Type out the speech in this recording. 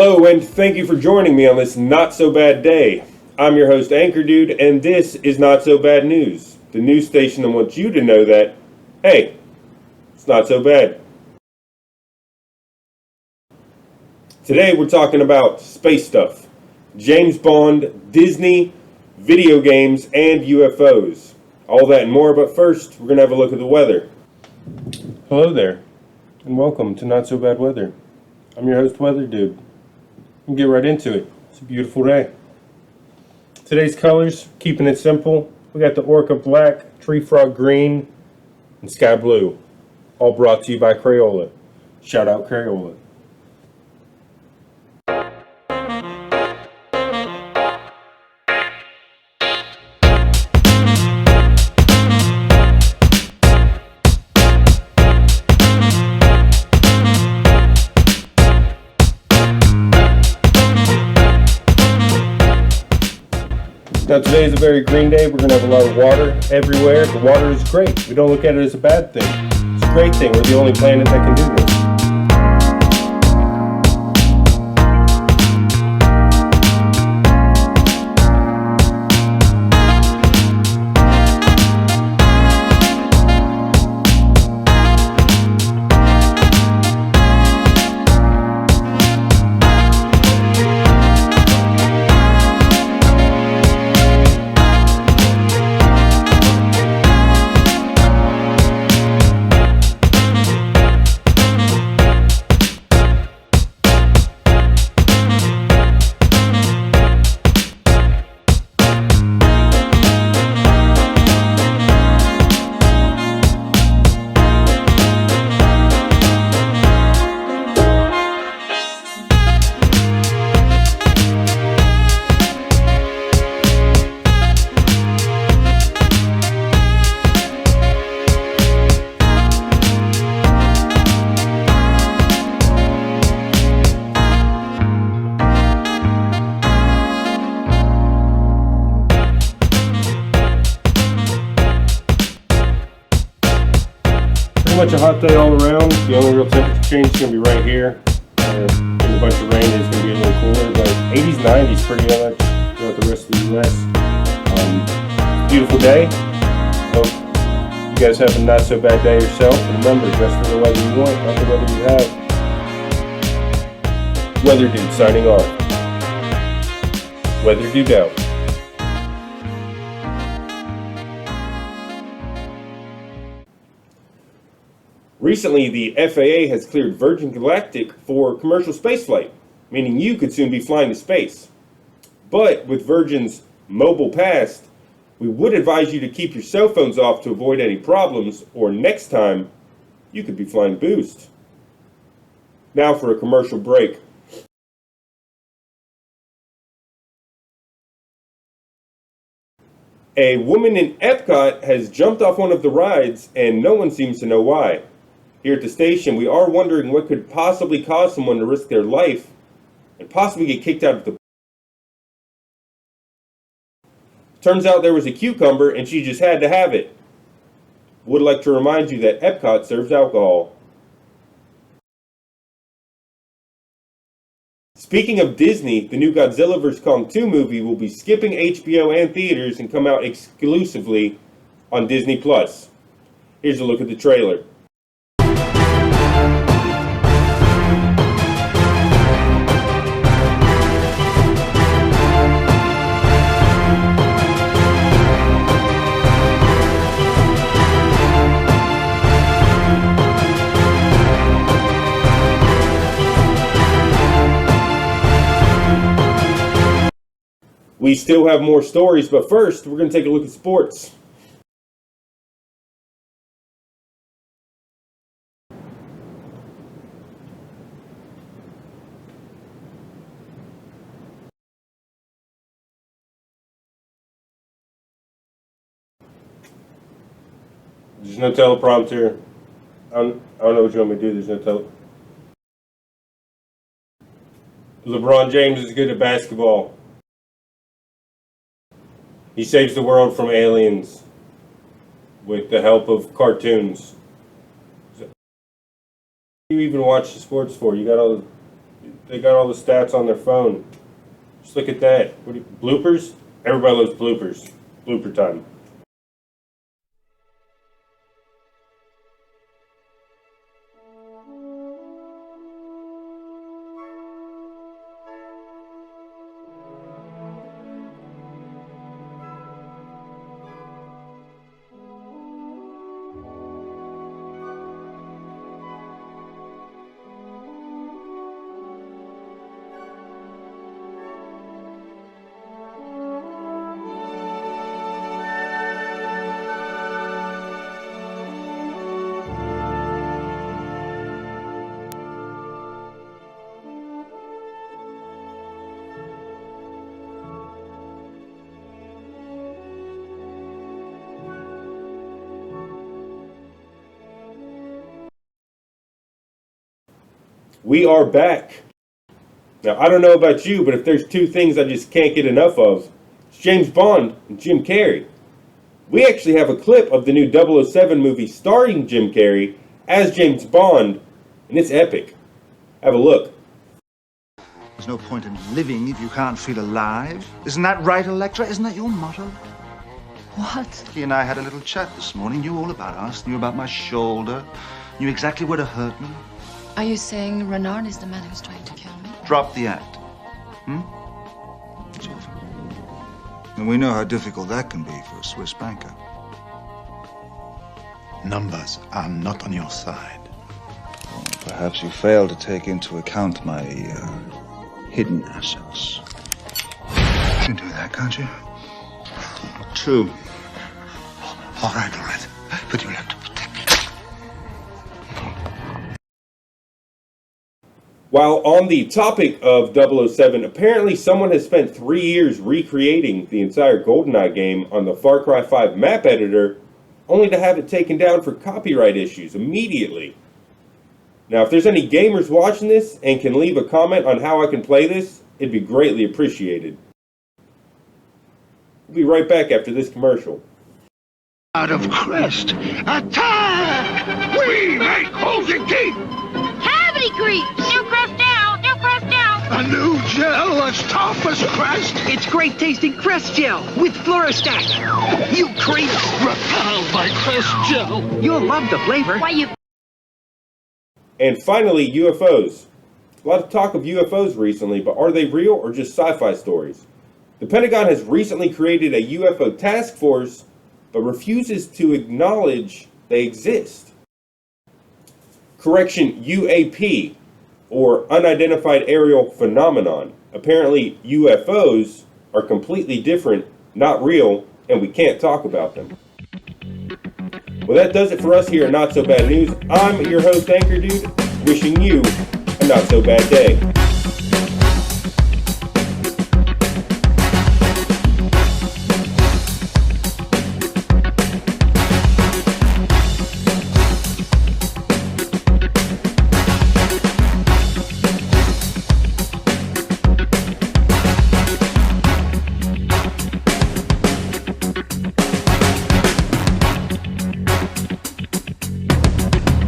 Hello, and thank you for joining me on this not so bad day. I'm your host, Anchor Dude, and this is Not So Bad News, the news station that wants you to know that, hey, it's not so bad. Today we're talking about space stuff, James Bond, Disney, video games, and UFOs. All that and more, but first we're going to have a look at the weather. Hello there, and welcome to Not So Bad Weather. I'm your host, Weather Dude. We'll get right into it. It's a beautiful day. Today's colors, keeping it simple, we got the Orca Black, Tree Frog Green, and Sky Blue. All brought to you by Crayola. Shout out Crayola. Now today is a very green day. We're going to have a lot of water everywhere. The water is great. We don't look at it as a bad thing. It's a great thing. We're the only planet that can do this. Pretty much a hot day all around. The only real temperature change is going to be right here. And a bunch of rain is going to be a little cooler, but 80s, 90s pretty much throughout the rest of the U.S. Beautiful day. Hope you guys have a not so bad day yourself. And remember, dress for the weather you want, not the weather you have. Weather Dude signing off. Weather Dude out. Recently, the FAA has cleared Virgin Galactic for commercial spaceflight, meaning you could soon be flying to space. But with Virgin's mobile past, we would advise you to keep your cell phones off to avoid any problems, or next time, you could be flying boost. Now for a commercial break. A woman in Epcot has jumped off one of the rides, and no one seems to know why. Here at the station, we are wondering what could possibly cause someone to risk their life and possibly get kicked out of the... Turns out there was a cucumber and she just had to have it. Would like to remind you that Epcot serves alcohol. Speaking of Disney, the new Godzilla vs. Kong 2 movie will be skipping HBO and theaters and come out exclusively on Disney+. Here's a look at the trailer. We still have more stories, but first, we're going to take a look at sports. There's no teleprompter. I don't know what you want me to do. There's no LeBron James is good at basketball. He saves the world from aliens with the help of cartoons. You even watch the sports for? You got all They got all the stats on their phone. Just look at that. Bloopers? Everybody loves bloopers. Blooper time. We are back. Now, I don't know about you, but if there's two things I just can't get enough of, it's James Bond and Jim Carrey. We actually have a clip of the new 007 movie starring Jim Carrey as James Bond, and it's epic. Have a look. There's no point in living if you can't feel alive. Isn't that right, Electra? Isn't that your motto? What? He and I had a little chat this morning. Knew all about us, knew about my shoulder, knew exactly where to hurt me. Are you saying Renard is the man who's trying to kill me? Drop the act. It's over. And we know how difficult that can be for a Swiss banker. Numbers are not on your side. Well, perhaps you fail to take into account my hidden assets. You can do that, can't you? True. All right. But you'll have to protect me. While on the topic of 007, apparently someone has spent 3 years recreating the entire GoldenEye game on the Far Cry 5 map editor, only to have it taken down for copyright issues immediately. Now, if there's any gamers watching this and can leave a comment on how I can play this, it'd be greatly appreciated. We'll be right back after this commercial. Out of crest. Attack! We make holding deep! Cavity creeps! New crest down! New crest down! A new gel as tough as crest! It's great tasting Crest Gel with Fluorostat. You creep! Repelled by crest gel! You'll love the flavor. Why you... And finally, UFOs. A lot of talk of UFOs recently, but are they real or just sci-fi stories? The Pentagon has recently created a UFO task force, but refuses to acknowledge they exist. Correction, UAP, or Unidentified Aerial Phenomenon. Apparently, UFOs are completely different, not real, and we can't talk about them. Well, that does it for us here at Not So Bad News. I'm your host, Anchor Dude, wishing you a not so bad day.